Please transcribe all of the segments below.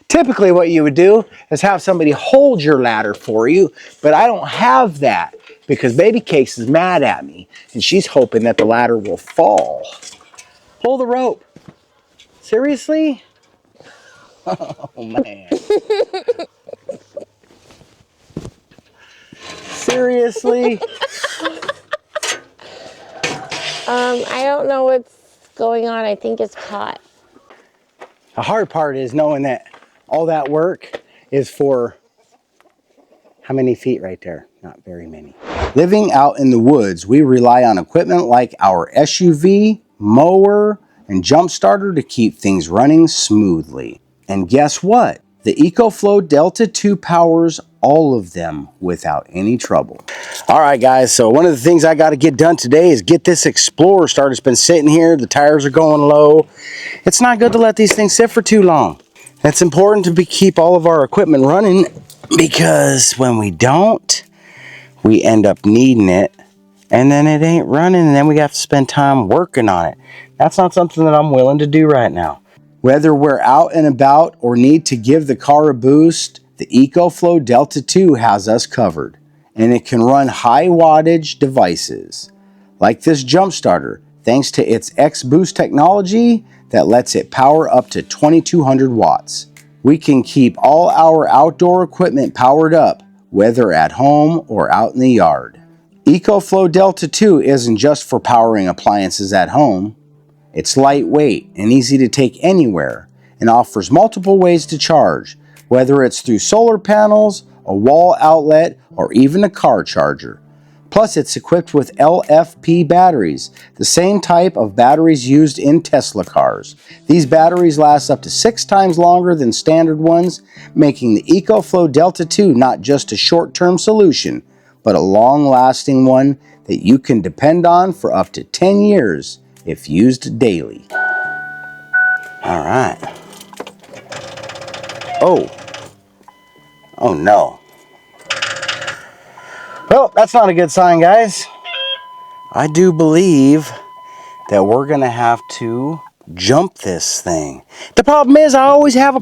Typically what you would do is have somebody hold your ladder for you, but I don't have that because Baby Cakes is mad at me and she's hoping that the ladder will fall. Pull the rope. Seriously? Oh man. Seriously? I don't know what's going on. I think it's caught. The hard part is knowing that all that work is for how many feet right there? Not very many. Living out in the woods, we rely on equipment like our SUV, mower, and jump starter to keep things running smoothly. And guess what? The EcoFlow Delta 2 powers all of them without any trouble. All right, guys, so one of the things I got to get done today is get this Explorer started. It's been sitting here. The tires are going low. It's not good to let these things sit for too long. It's important to keep all of our equipment running because when we don't, we end up needing it and then it ain't running and then we have to spend time working on it. That's not something that I'm willing to do right now. Whether we're out and about or need to give the car a boost, the EcoFlow Delta 2 has us covered. And it can run high wattage devices, like this jump starter, thanks to its X-Boost technology that lets it power up to 2200 watts. We can keep all our outdoor equipment powered up, whether at home or out in the yard. EcoFlow Delta 2 isn't just for powering appliances at home. It's lightweight and easy to take anywhere and offers multiple ways to charge, whether it's through solar panels, a wall outlet, or even a car charger. Plus, it's equipped with LFP batteries, the same type of batteries used in Tesla cars. These batteries last up to 6 times longer than standard ones, making the EcoFlow Delta 2 not just a short-term solution, but a long-lasting one that you can depend on for up to 10 years if used daily. All right. Oh no. Well, that's not a good sign, guys. I do believe that we're gonna have to jump this thing. The problem is I always have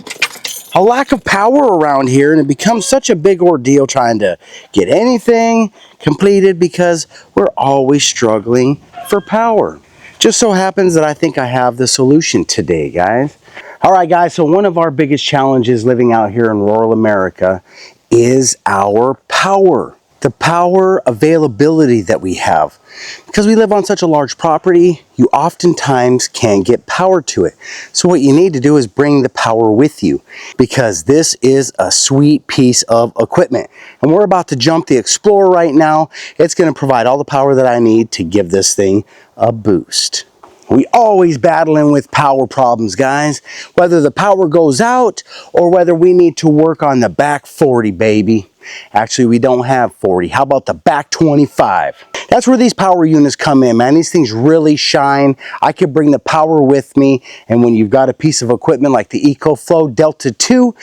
a lack of power around here and it becomes such a big ordeal trying to get anything completed because we're always struggling for power. Just so happens that I think I have the solution today, guys. All right, guys, so one of our biggest challenges living out here in rural America is our power. The power availability that we have. Because we live on such a large property, you oftentimes can't get power to it. So what you need to do is bring the power with you, because this is a sweet piece of equipment. And we're about to jump the Explorer right now. It's going to provide all the power that I need to give this thing a boost. We always battling with power problems, guys. Whether the power goes out or whether we need to work on the back 40, baby. Actually, we don't have 40. How about the back 25? That's where these power units come in, man. These things really shine. I could bring the power with me. And when you've got a piece of equipment like the EcoFlow Delta 2,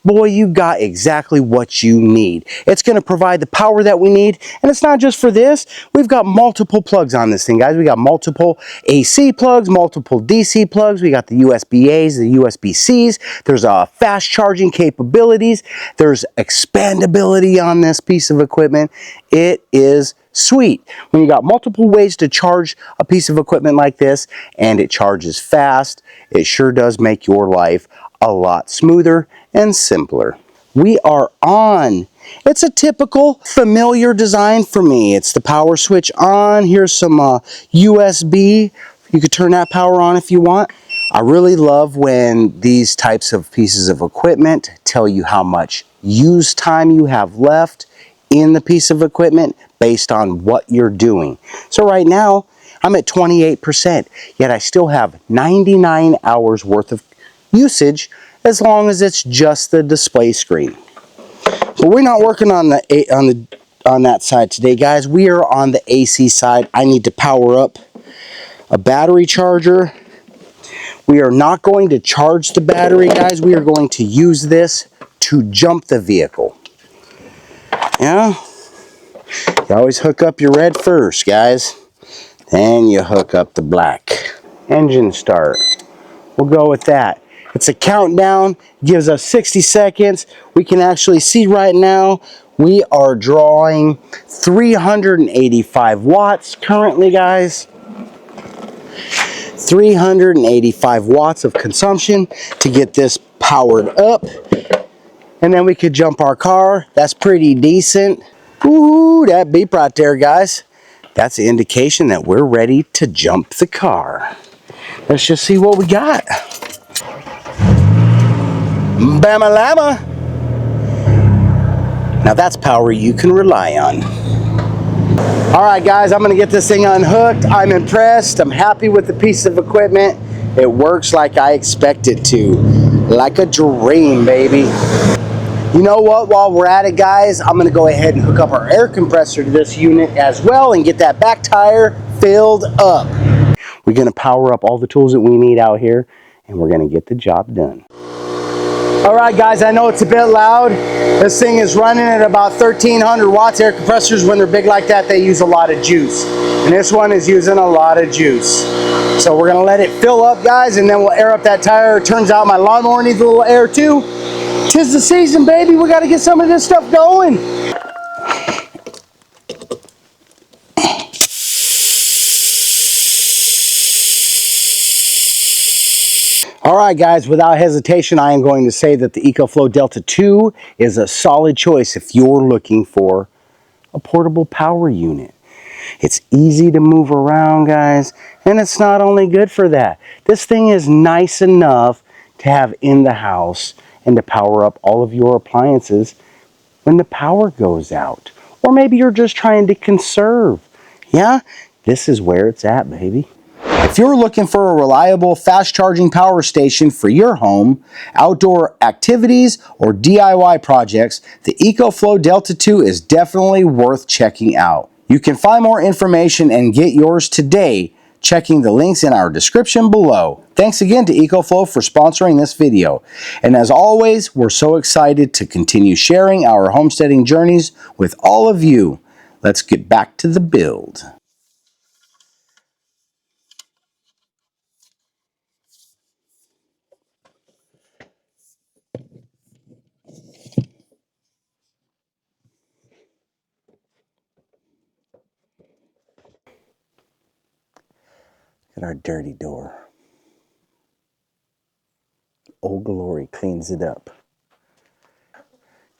boy, you got exactly what you need. It's going to provide the power that we need. And it's not just for this. We've got multiple plugs on this thing, guys. We got multiple AC plugs, multiple DC plugs. We got the USB-A's, the USB-C's. There's fast charging capabilities. There's expandability on this piece of equipment. It is sweet. When you got multiple ways to charge a piece of equipment like this and it charges fast, it sure does make your life a lot smoother and simpler. We are on. It's a typical familiar design for me. It's the power switch on. Here's some USB. You could turn that power on if you want. I really love when these types of pieces of equipment tell you how much use time you have left in the piece of equipment based on what you're doing. So right now, I'm at 28%, yet I still have 99 hours worth of usage as long as it's just the display screen. But we're not working on that side today, guys. We are on the AC side. I need to power up a battery charger. We are not going to charge the battery, guys. We are going to use this to jump the vehicle. Yeah? You always hook up your red first, guys. Then you hook up the black. Engine start. We'll go with that. It's a countdown, gives us 60 seconds. We can actually see right now we are drawing 385 watts currently, guys. 385 watts of consumption to get this powered up. And then we could jump our car. That's pretty decent. Ooh, that beep right there, guys. That's an indication that we're ready to jump the car. Let's just see what we got. Bama Lama. Now that's power you can rely on. All right, guys, I'm gonna get this thing unhooked. I'm impressed. I'm happy with the piece of equipment. It works like I expect it to. Like a dream, baby. You know what, while we're at it, guys, I'm gonna go ahead and hook up our air compressor to this unit as well and get that back tire filled up. We're gonna power up all the tools that we need out here and we're gonna get the job done. All right, guys, I know it's a bit loud. This thing is running at about 1300 watts. Air compressors, when they're big like that, they use a lot of juice. And this one is using a lot of juice. So we're gonna let it fill up, guys, and then we'll air up that tire. It turns out my lawnmower needs a little air too. 'Tis the season, baby. We gotta get some of this stuff going. All right, guys, without hesitation, I am going to say that the EcoFlow Delta 2 is a solid choice if you're looking for a portable power unit. It's easy to move around, guys, and it's not only good for that. This thing is nice enough to have in the house and to power up all of your appliances when the power goes out. Or maybe you're just trying to conserve. Yeah, this is where it's at, baby. If you're looking for a reliable, fast-charging power station for your home, outdoor activities, or DIY projects, the EcoFlow Delta 2 is definitely worth checking out. You can find more information and get yours today checking the links in our description below. Thanks again to EcoFlow for sponsoring this video. And as always, we're so excited to continue sharing our homesteading journeys with all of you. Let's get back to the build. At our dirty door. Old Glory cleans it up.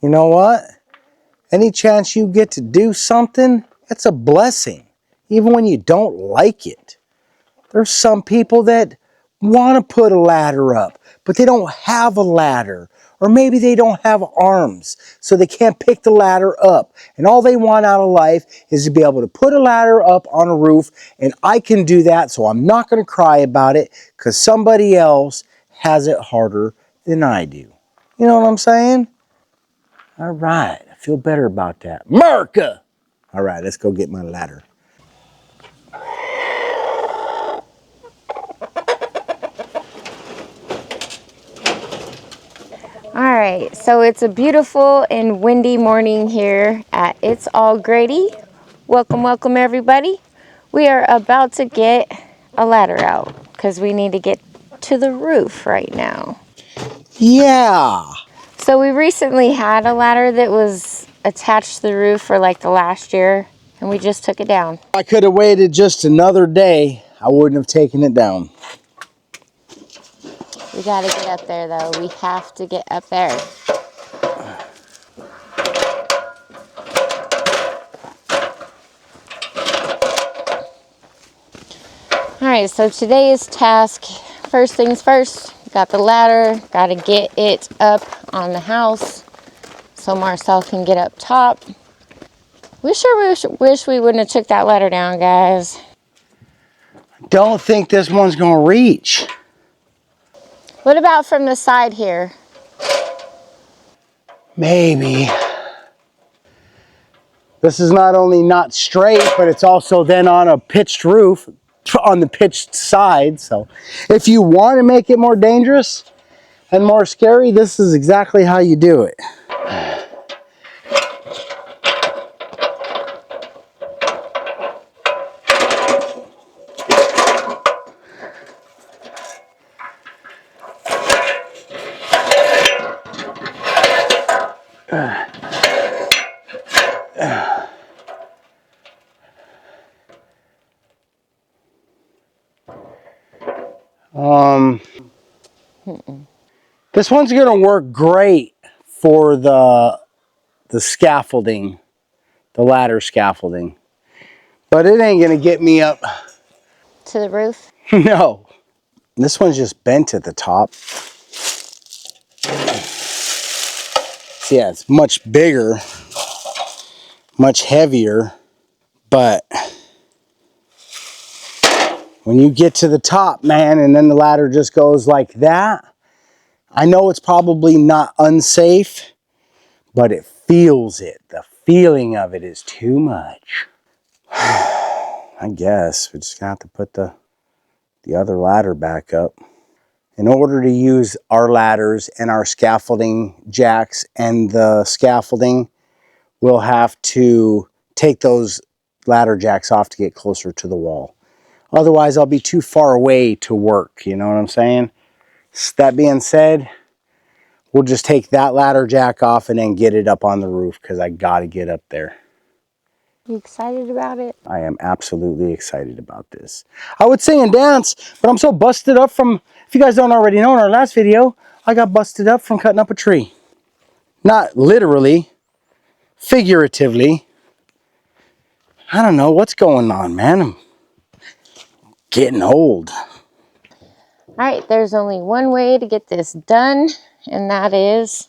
You know what? Any chance you get to do something, it's a blessing, even when you don't like it. There's some people that want to put a ladder up, but they don't have a ladder. Or maybe they don't have arms, so they can't pick the ladder up. And all they want out of life is to be able to put a ladder up on a roof, and I can do that, so I'm not going to cry about it because somebody else has it harder than I do. You know what I'm saying? All right, I feel better about that. America! All right, let's go get my ladder. All right, so it's a beautiful and windy morning here at It's All Grady. Welcome, welcome everybody. We are about to get a ladder out because we need to get to the roof right now. Yeah. So we recently had a ladder that was attached to the roof for like the last year, and we just took it down. If I could have waited just another day, I wouldn't have taken it down. We got to get up there though. We have to get up there. All right, so today's task, first things first, got the ladder, got to get it up on the house so Marcel can get up top. We sure wish we wouldn't have took that ladder down, guys. Don't think this one's gonna reach. What about from the side here? Maybe. This is not only not straight, but it's also then on a pitched roof, on the pitched side. So if you want to make it more dangerous and more scary, this is exactly how you do it. This one's gonna work great for the scaffolding, the ladder scaffolding. But it ain't gonna get me up. To the roof? No. This one's just bent at the top. So yeah, it's much bigger, much heavier, but when you get to the top, man, and then the ladder just goes like that, I know it's probably not unsafe, but it feels it. The feeling of it is too much. I guess we're just gonna have to put the other ladder back up. In order to use our ladders and our scaffolding jacks and the scaffolding, we'll have to take those ladder jacks off to get closer to the wall. Otherwise, I'll be too far away to work, you know what I'm saying? That being said, we'll just take that ladder jack off and then get it up on the roof because I gotta get up there. You excited about it? I am absolutely excited about this. I would sing and dance, but I'm so busted up from, if you guys don't already know, in our last video, I got busted up from cutting up a tree. Not literally, figuratively. I don't know what's going on, man. I'm getting old. All right, there's only one way to get this done, and that is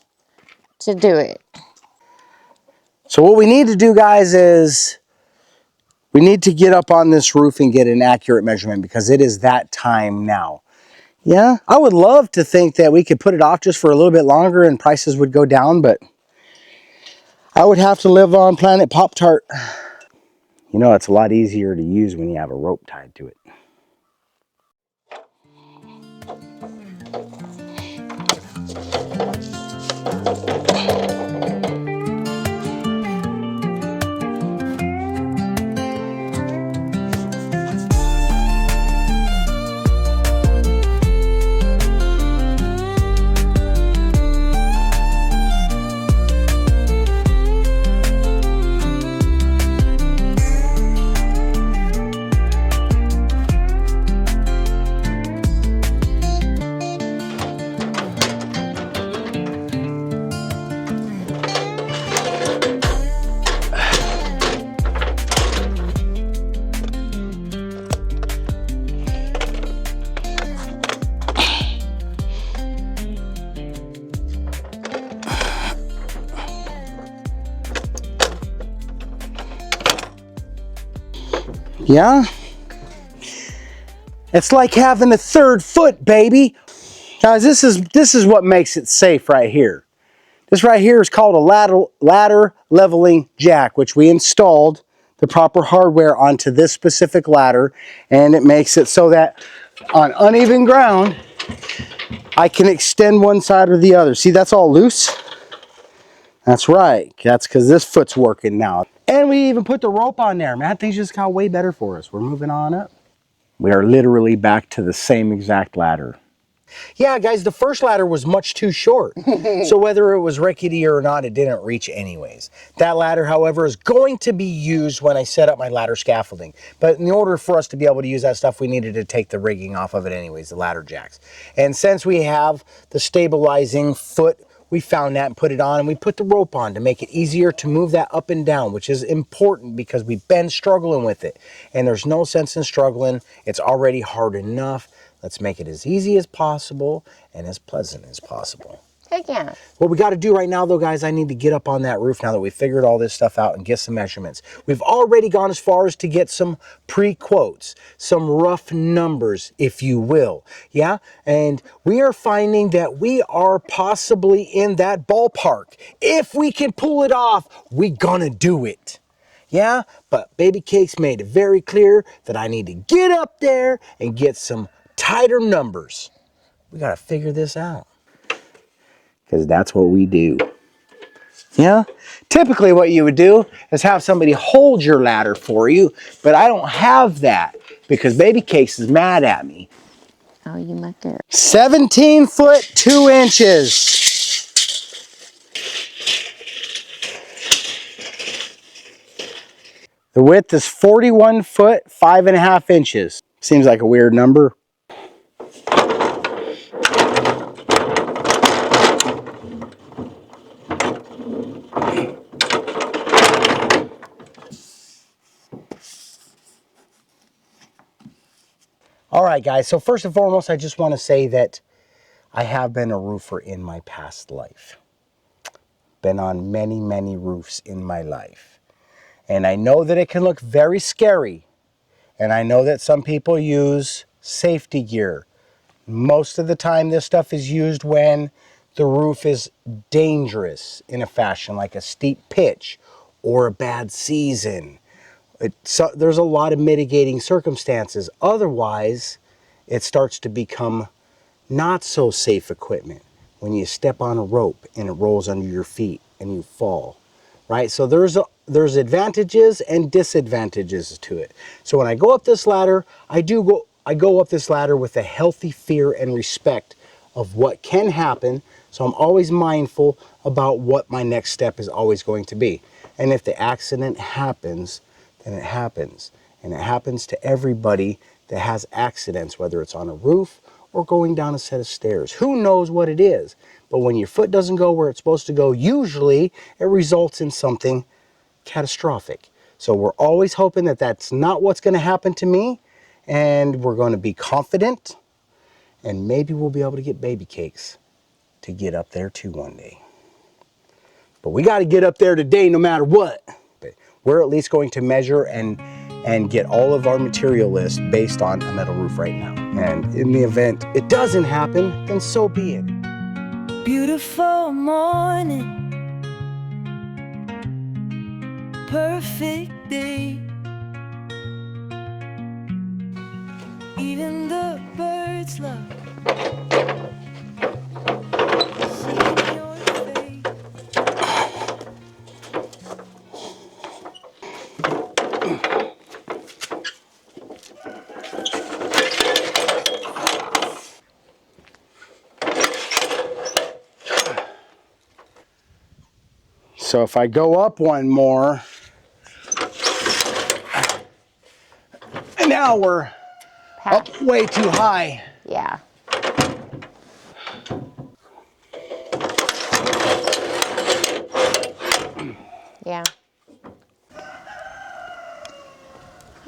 to do it. So what we need to do, guys, is we need to get up on this roof and get an accurate measurement because it is that time now. Yeah, I would love to think that we could put it off just for a little bit longer and prices would go down, but I would have to live on Planet Pop-Tart. You know, it's a lot easier to use when you have a rope tied to it. Yeah? It's like having a third foot, baby. Guys, this is what makes it safe right here. This right here is called a ladder leveling jack, which we installed the proper hardware onto this specific ladder, and it makes it so that on uneven ground, I can extend one side or the other. See, that's all loose. That's right. That's because this foot's working now. And we even put the rope on there, man. Things just got way better for us. We're moving on up. We are literally back to the same exact ladder. Yeah, guys, the first ladder was much too short. So whether it was rickety or not, it didn't reach anyways. That ladder, however, is going to be used when I set up my ladder scaffolding. But in order for us to be able to use that stuff, we needed to take the rigging off of it anyways, the ladder jacks. And since we have the stabilizing foot, we found that and put it on, and we put the rope on to make it easier to move that up and down, which is important because we've been struggling with it. And there's no sense in struggling. It's already hard enough. Let's make it as easy as possible and as pleasant as possible. Heck yeah. What we got to do right now, though, guys, I need to get up on that roof now that we figured all this stuff out and get some measurements. We've already gone as far as to get some pre-quotes, some rough numbers, if you will. Yeah? And we are finding that we are possibly in that ballpark. If we can pull it off, we gonna do it. Yeah? But Baby Cakes made it very clear that I need to get up there and get some tighter numbers. We got to figure this out. Because that's what we do. Yeah? Typically what you would do is have somebody hold your ladder for you, but I don't have that because Baby Cakes is mad at me. Oh, you mucker. 17 foot 2 inches. The width is 41 foot 5.5 inches. Seems like a weird number. right, guys. So first and foremost, I just want to say that I have been a roofer in my past life. Been on many, many roofs in my life. And I know that it can look very scary. And I know that some people use safety gear. Most of the time, this stuff is used when the roof is dangerous in a fashion, like a steep pitch or a bad season. There's a lot of mitigating circumstances. Otherwise, it starts to become not so safe equipment when you step on a rope and it rolls under your feet and you fall, right? So there's advantages and disadvantages to it. So when I go up this ladder, I go up this ladder with a healthy fear and respect of what can happen. So I'm always mindful about what my next step is always going to be. And if the accident happens, then it happens. And it happens to everybody that has accidents, whether it's on a roof or going down a set of stairs. Who knows what it is? But when your foot doesn't go where it's supposed to go, usually it results in something catastrophic. So we're always hoping that that's not what's going to happen to me, and we're going to be confident, and maybe we'll be able to get baby cakes to get up there too one day. But we got to get up there today no matter what. But we're at least going to measure and get all of our material list based on a metal roof right now. And in the event it doesn't happen, then so be it. Beautiful morning, perfect day. Even the birds love seeing your face. So if I go up one more, and now we're up way too high. Yeah. Yeah.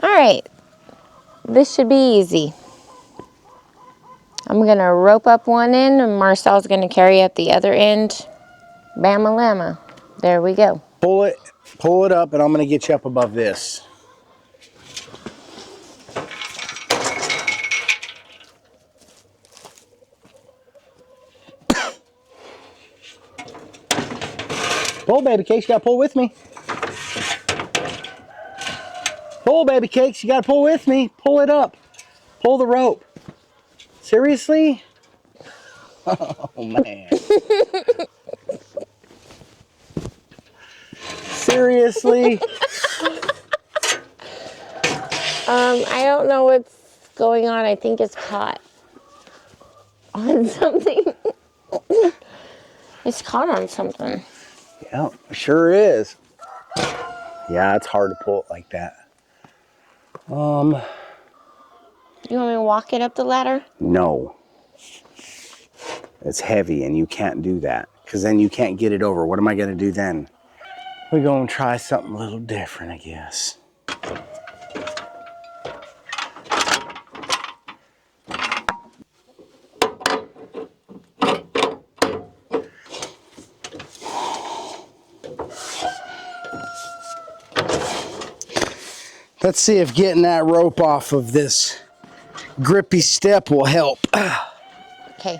All right. This should be easy. I'm going to rope up one end and Marcel's going to carry up the other end. Bama llama. There we go. Pull it up, and I'm going to get you up above this. Pull, baby cakes, you got to pull with me. Pull, baby cakes, you got to pull with me. Pull it up. Pull the rope. Seriously? Oh, man. Seriously? I don't know what's going on. I think it's caught on something. It's caught on something. Yeah, sure is. Yeah, it's hard to pull it like that. You want me to walk it up the ladder? No. It's heavy and you can't do that, because then you can't get it over. What am I going to do then? We're going to try something a little different, I guess. Let's see if getting that rope off of this grippy step will help. Okay.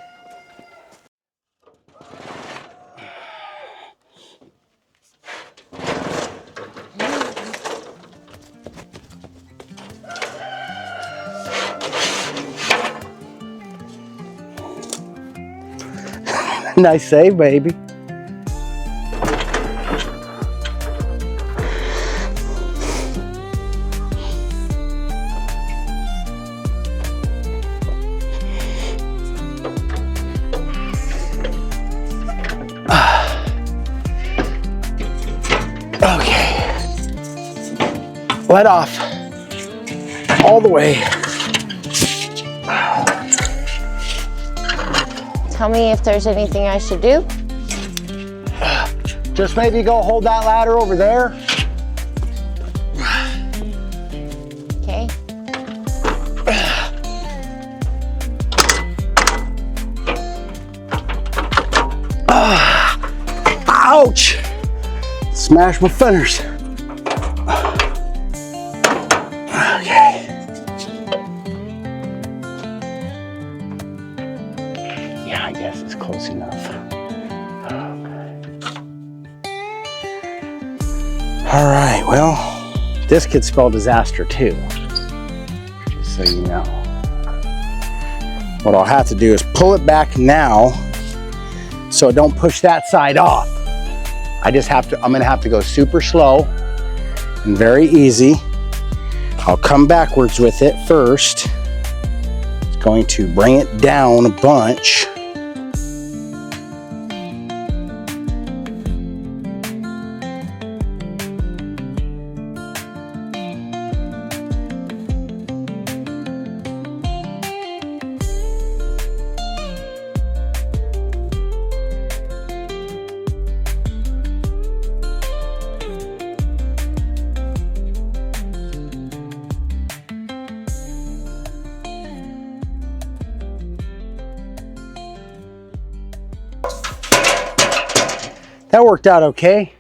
Nice save, baby. Okay. Let off. All the way. Tell me if there's anything I should do. Just maybe go hold that ladder over there. Okay. Ouch! Smash my fenders. Okay. Yeah, I guess it's close enough. All right, well, this could spell disaster too, just so you know. What I'll have to do is pull it back now so don't push that side off. I'm gonna have to go super slow and very easy. I'll come backwards with it first. It's going to bring it down a bunch. That worked out okay.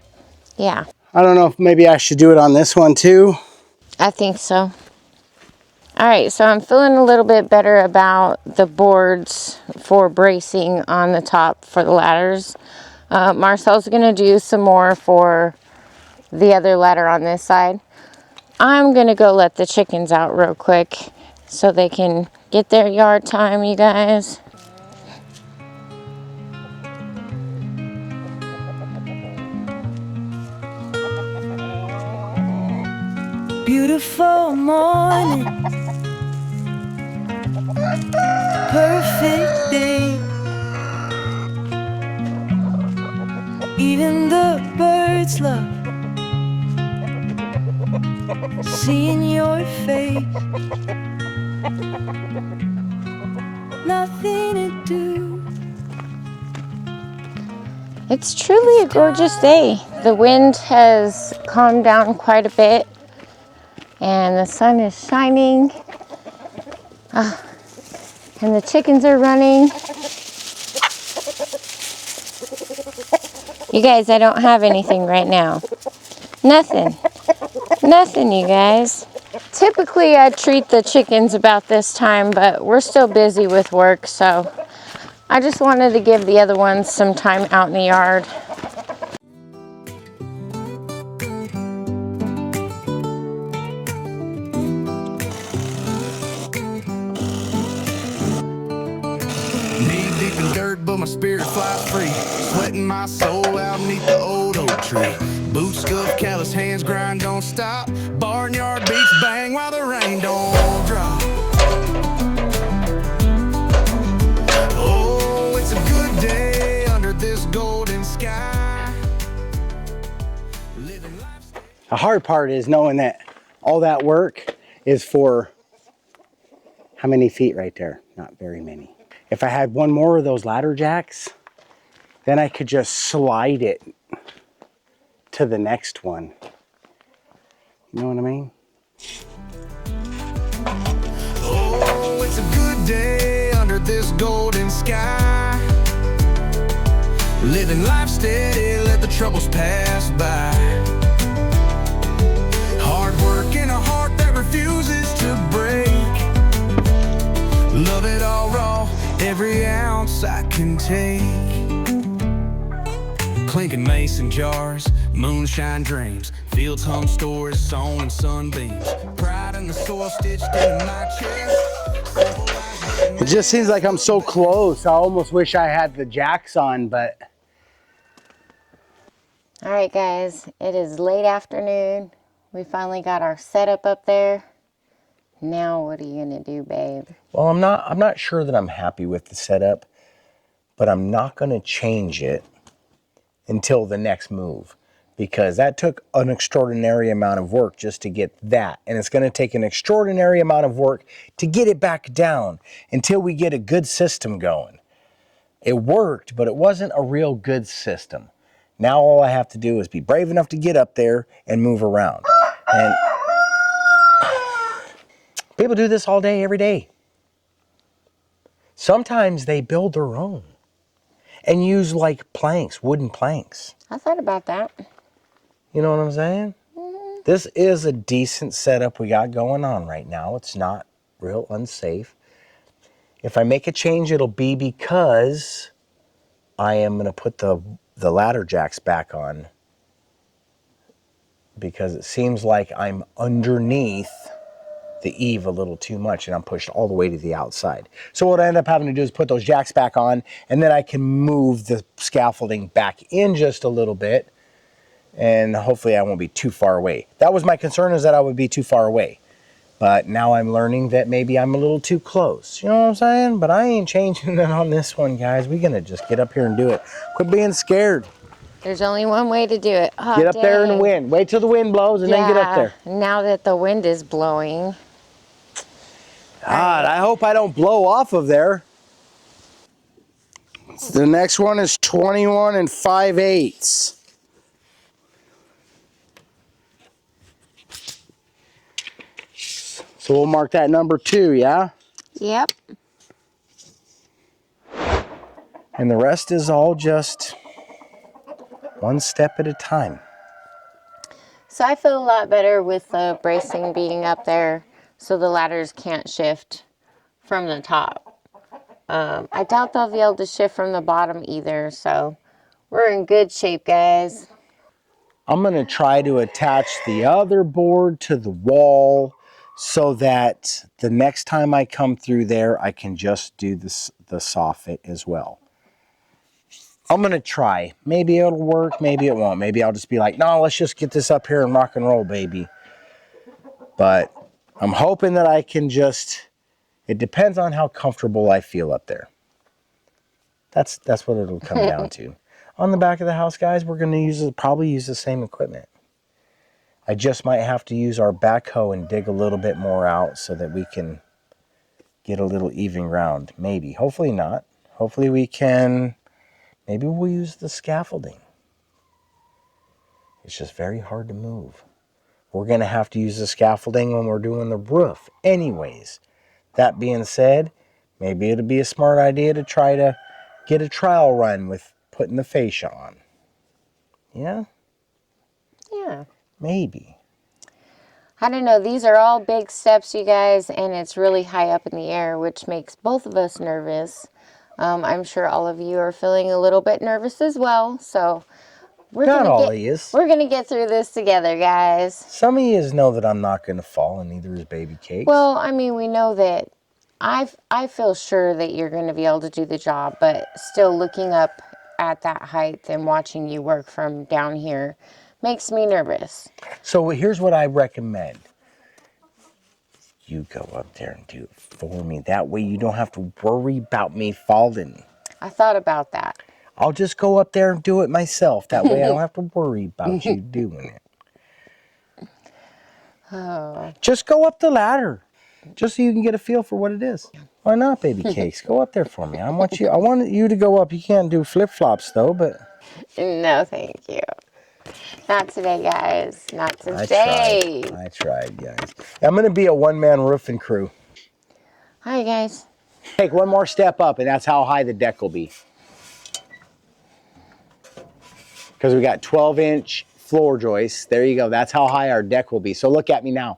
Yeah, I don't know if maybe I should do it on this one too. I think so. All right, so I'm feeling a little bit better about the boards for bracing on the top for the ladders. Marcel's gonna do some more for the other ladder on this side. I'm gonna go let the chickens out real quick so they can get their yard time, you guys. Beautiful morning, perfect day. Even the birds love seeing your face. Nothing to do. It's truly a gorgeous day. The wind has calmed down quite a bit and the sun is shining. And the chickens are running. You guys, I don't have anything right now. Nothing. Nothing, you guys. Typically, I treat the chickens about this time, but we're still busy with work, so I just wanted to give the other ones some time out in the yard. Knee deep in dirt, but my spirit flies free. Sweating my soul out beneath the old oak tree. Boots scuffed, callous hands grind, don't stop. Barnyard beats bang while the rain don't drop. Oh, it's a good day under this golden sky. Living life. The hard part is knowing that all that work is for how many feet right there? Not very many. If I had one more of those ladder jacks, then I could just slide it to the next one. You know what I mean? Oh, it's a good day under this golden sky. Living life steady, let the troubles pass by. Hard work in a heart that refuses to break. Love it all raw, every ounce I can take. Clinking mason jars, moonshine dreams, fields hung stores, sown in sunbeams. Pride in the soil stitched into my chest. It just seems like I'm so close. I almost wish I had the jacks on, but... All right, guys, it is late afternoon. We finally got our setup up there. Now what are you gonna do, babe? Well, I'm not sure that I'm happy with the setup, but I'm not gonna change it until the next move, because that took an extraordinary amount of work just to get that, and it's going to take an extraordinary amount of work to get it back down until we get a good system going. It worked, but it wasn't a real good system. Now all I have to do is be brave enough to get up there and move around. And people do this all day, every day. Sometimes they build their own. and use like planks, wooden planks. I thought about that. You know what I'm saying? This is a decent setup we got going on right now. It's not real unsafe. If I make a change, it'll be because I am going to put the ladder jacks back on, because it seems like I'm underneath the eave a little too much and I'm pushed all the way to the outside. So what I end up having to do is put those jacks back on, and then I can move the scaffolding back in just a little bit, and hopefully I won't be too far away. That was my concern, is that I would be too far away. But now I'm learning that maybe I'm a little too close. You know what I'm saying? But I ain't changing it on this one, guys. We're going to just get up here and do it. Quit being scared. There's only one way to do it. Oh, Get up there in the dang. wind. Wait till the wind blows and then get up there. Now that the wind is blowing. God, I hope I don't blow off of there. The next one is 21 5/8. So we'll mark that number 2, yeah? Yep. And the rest is all just one step at a time. So I feel a lot better with the bracing being up there so the ladders can't shift from the top. I doubt they'll be able to shift from the bottom either, so we're in good shape, guys. I'm going to try to attach the other board to the wall so that the next time I come through there, I can just do the soffit as well. I'm going to try. Maybe it'll work, maybe it won't. Maybe I'll just be like, no, let's just get this up here and rock and roll, baby. But I'm hoping that I can just, it depends on how comfortable I feel up there. That's what it'll come down to. On the back of the house, guys, we're going to probably use the same equipment. I just might have to use our backhoe and dig a little bit more out so that we can get a little even ground. Maybe. Hopefully not. Hopefully we can. Maybe we'll use the scaffolding. It's just very hard to move. We're going to have to use the scaffolding when we're doing the roof anyways. That being said, maybe it'll be a smart idea to try to get a trial run with putting the fascia on. Yeah? Yeah. Maybe. I don't know. These are all big steps, you guys, and it's really high up in the air, which makes both of us nervous. I'm sure all of you are feeling a little bit nervous as well, so we're gonna get through this together, guys. Some of you know that I'm not going to fall, and neither is Baby Cakes. Well, I mean, we know that I feel sure that you're going to be able to do the job, but still looking up at that height and watching you work from down here makes me nervous. So here's what I recommend. You go up there and do it for me. That way you don't have to worry about me falling. I thought about that. I'll just go up there and do it myself. That way I don't have to worry about you doing it. Oh. Just go up the ladder. Just so you can get a feel for what it is. Why not, Baby Cakes? Go up there for me. I want you to go up. You can't do flip-flops though, but No, thank you. Not today, guys. Not today. I tried, guys. I'm going to be a one-man roofing crew. Hi, guys. Take one more step up, and that's how high the deck will be. Because we got 12-inch floor joists. There you go. That's how high our deck will be. So look at me now.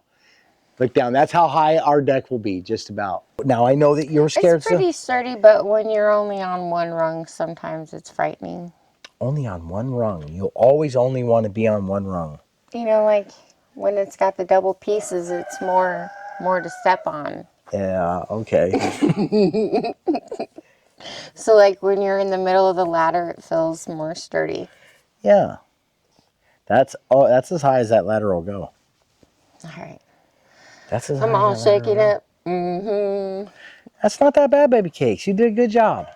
Look down. That's how high our deck will be, just about. Now, I know that you're scared. It's pretty sturdy, but when you're only on one rung, sometimes it's frightening. Only on one rung. You'll always only want to be on one rung. You know, like when it's got the double pieces, it's more to step on. Yeah, okay. So like when you're in the middle of the ladder, it feels more sturdy. Yeah. That's as high as that ladder will go. All right. That's as I'm high all as that ladder shaking will go. up. Mm-hmm. That's not that bad, Baby Cakes. You did a good job.